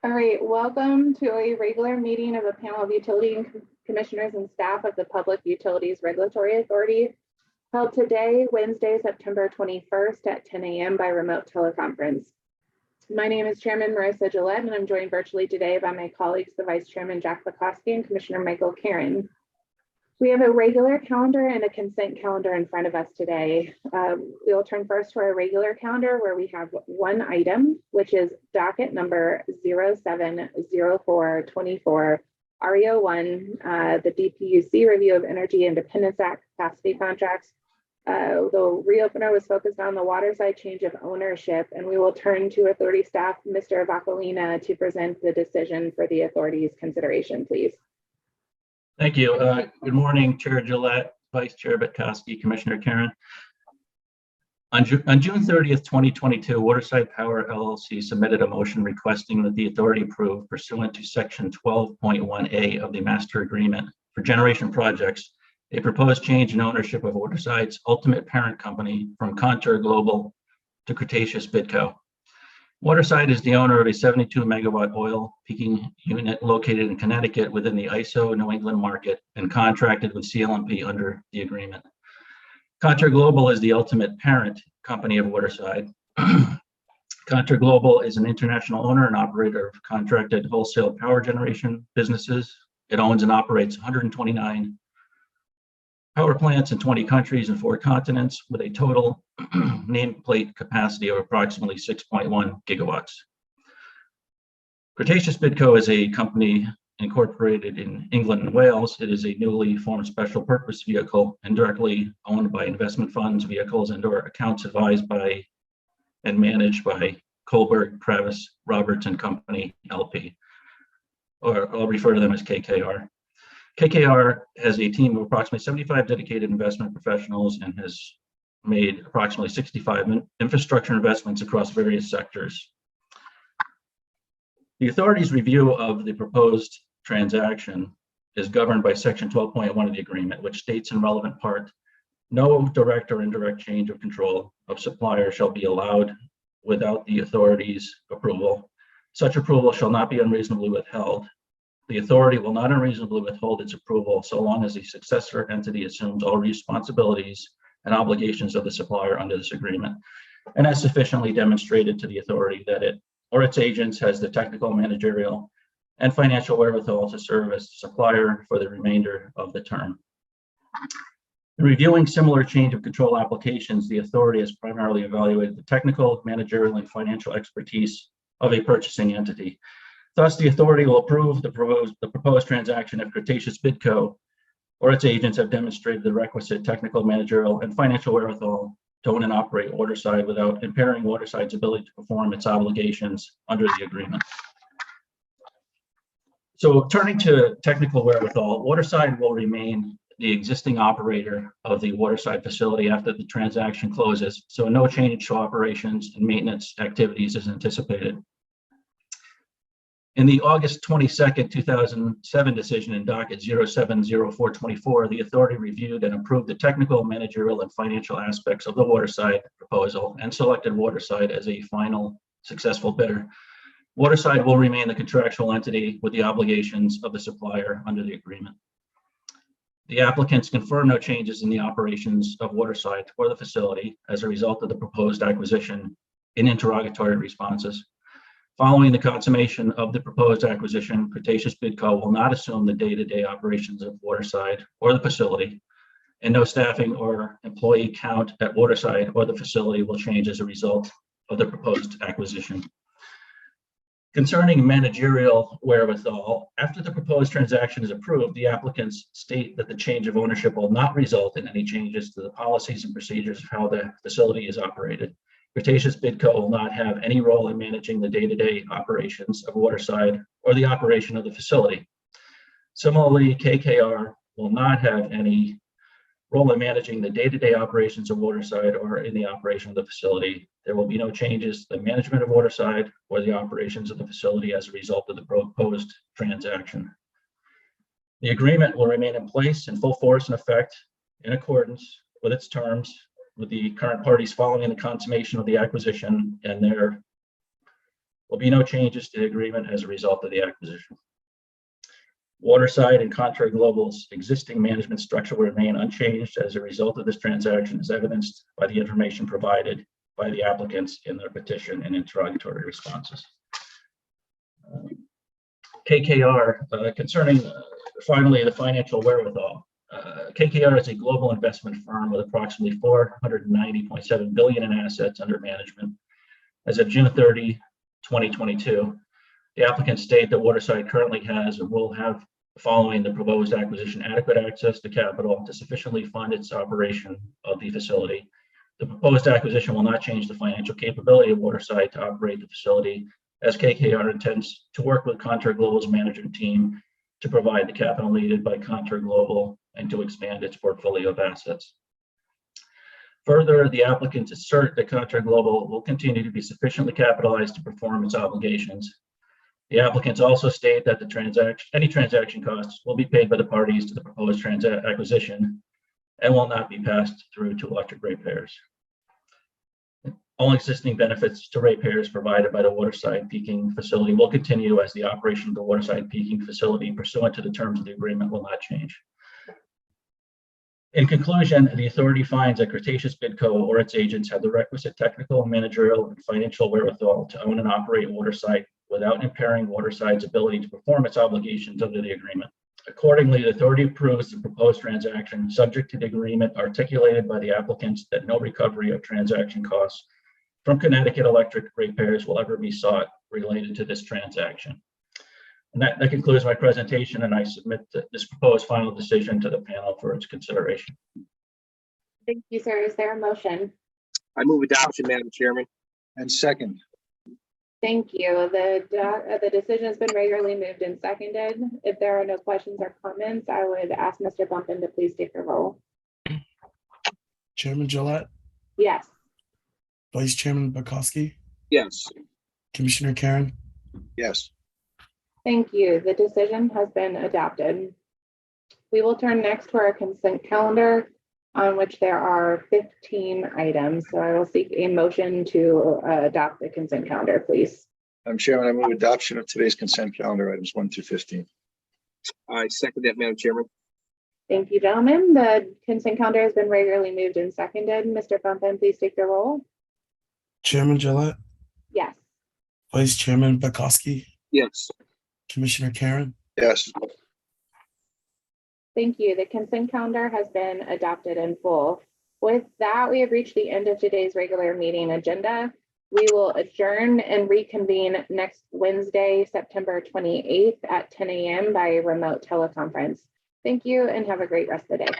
All right, welcome to a regular meeting of the panel of utility commissioners and staff of the Public Utilities Regulatory Authority, held today, Wednesday, September 21st at 10 a.m. by remote teleconference. My name is Chairman Marissa Gillette, and I'm joined virtually today by my colleagues, the Vice Chairman Jack Lukowski and Commissioner Michael Karen. We have a regular calendar and a consent calendar in front of us today. We will turn first to our regular calendar where we have one item, which is docket number 070424, REO1, the DPUC review of Energy Independence Act capacity contracts. The reopener was focused on the water side change of ownership, and we will turn to authority staff, Mr. Vacolina, to present the decision for the authority's consideration, please. Thank you. Good morning, Chair Gillette, Vice Chair Butkowski, Commissioner Karen. On June 30th, 2022, Waterside Power LLC submitted a motion requesting that the authority approve, pursuant to Section 12.1A of the Master Agreement for Generation Projects, a proposed change in ownership of Waterside's ultimate parent company from Contour Global to Cretaceous Bidco. Waterside is the owner of a 72 megawatt oil peaking unit located in Connecticut within the ISO New England market and contracted with CLMP under the agreement. Contour Global is the ultimate parent company of Waterside. Contour Global is an international owner and operator of contracted wholesale power generation businesses. It owns and operates 129 power plants in 20 countries and 4 continents with a total nameplate capacity of approximately 6.1 gigawatts. Cretaceous Bidco is a company incorporated in England and Wales. It is a newly formed special purpose vehicle and directly owned by investment funds, vehicles, and/or accounts advised by and managed by Kohlberg, Travis, Roberts and Company, LP, or I'll refer to them as KKR. KKR has a team of approximately 75 dedicated investment professionals and has made approximately 65 infrastructure investments across various sectors. The authority's review of the proposed transaction is governed by Section 12.1 of the agreement, which states in relevant part, no direct or indirect change of control of supplier shall be allowed without the authority's approval. Such approval shall not be unreasonably withheld. The authority will not unreasonably withhold its approval so long as the successor entity assumes all responsibilities and obligations of the supplier under this agreement, and has sufficiently demonstrated to the authority that it or its agents has the technical, managerial, and financial wherewithal to serve as the supplier for the remainder of the term. In reviewing similar change of control applications, the authority has primarily evaluated the technical, managerial, and financial expertise of a purchasing entity. Thus, the authority will approve the proposed transaction if Cretaceous Bidco or its agents have demonstrated the requisite technical, managerial, and financial wherewithal to own and operate Waterside without impairing Waterside's ability to perform its obligations under the agreement. So turning to technical wherewithal, Waterside will remain the existing operator of the Waterside facility after the transaction closes, so no change to operations and maintenance activities is anticipated. In the August 22nd, 2007 decision in docket 070424, the authority reviewed and approved the technical, managerial, and financial aspects of the Waterside proposal and selected Waterside as a final successful bidder. Waterside will remain the contractual entity with the obligations of the supplier under the agreement. The applicants confirm no changes in the operations of Waterside or the facility as a result of the proposed acquisition in interrogatory responses. Following the consummation of the proposed acquisition, Cretaceous Bidco will not assume the day-to-day operations of Waterside or the facility, and no staffing or employee count at Waterside or the facility will change as a result of the proposed acquisition. Concerning managerial wherewithal, after the proposed transaction is approved, the applicants state that the change of ownership will not result in any changes to the policies and procedures of how the facility is operated. Cretaceous Bidco will not have any role in managing the day-to-day operations of Waterside or the operation of the facility. Similarly, KKR will not have any role in managing the day-to-day operations of Waterside or in the operation of the facility. There will be no changes to the management of Waterside or the operations of the facility as a result of the proposed transaction. The agreement will remain in place in full force and effect in accordance with its terms with the current parties following the consummation of the acquisition and their will be no changes to the agreement as a result of the acquisition. Waterside and Contra Global's existing management structure will remain unchanged as a result of this transaction, as evidenced by the information provided by the applicants in their petition and interrogatory responses. KKR, concerning finally the financial wherewithal. KKR is a global investment firm with approximately $490.7 billion in assets under management. As of June 30, 2022, the applicants state that Waterside currently has and will have, following the proposed acquisition, adequate access to capital to sufficiently fund its operation of the facility. The proposed acquisition will not change the financial capability of Waterside to operate the facility, as KKR intends to work with Contra Global's management team to provide the capital needed by Contra Global and to expand its portfolio of assets. Further, the applicants assert that Contra Global will continue to be sufficiently capitalized to perform its obligations. The applicants also state that any transaction costs will be paid by the parties to the proposed acquisition and will not be passed through to electric ratepayers. All existing benefits to ratepayers provided by the Waterside peaking facility will continue, as the operation of the Waterside peaking facility pursuant to the terms of the agreement will not change. In conclusion, the authority finds that Cretaceous Bidco or its agents have the requisite technical, managerial, and financial wherewithal to own and operate Waterside without impairing Waterside's ability to perform its obligations under the agreement. Accordingly, the authority approves the proposed transaction, subject to the agreement articulated by the applicants that no recovery of transaction costs from Connecticut electric ratepayers will ever be sought related to this transaction. And that concludes my presentation, and I submit this proposed final decision to the panel for its consideration. Thank you, sir. Is there a motion? I move adoption, Madam Chairman. And second. Thank you. The decision has been regularly moved and seconded. If there are no questions or comments, I would ask Mr. Bumpin to please take the roll. Chairman Gillette, Yes. Vice Chairman Bukowski, Yes. Commissioner Karen, Yes. Thank you. The decision has been adopted. We will turn next to our consent calendar, on which there are 15 items. So I will seek a motion to adopt the consent calendar, please. Madam Chairman, I move adoption of today's consent calendar items 1 through 15. I second that, Madam Chairman. Thank you, gentlemen. The consent calendar has been regularly moved and seconded. Mr. Bumpin, please take the roll. Chairman Gillette, Yes. Vice Chairman Bukowski, Yes. Commissioner Karen, Yes. Thank you. The consent calendar has been adopted in full. With that, we have reached the end of today's regular meeting agenda. We will adjourn and reconvene next Wednesday, September 28th at 10 a.m. by remote teleconference. Thank you and have a great rest of the day.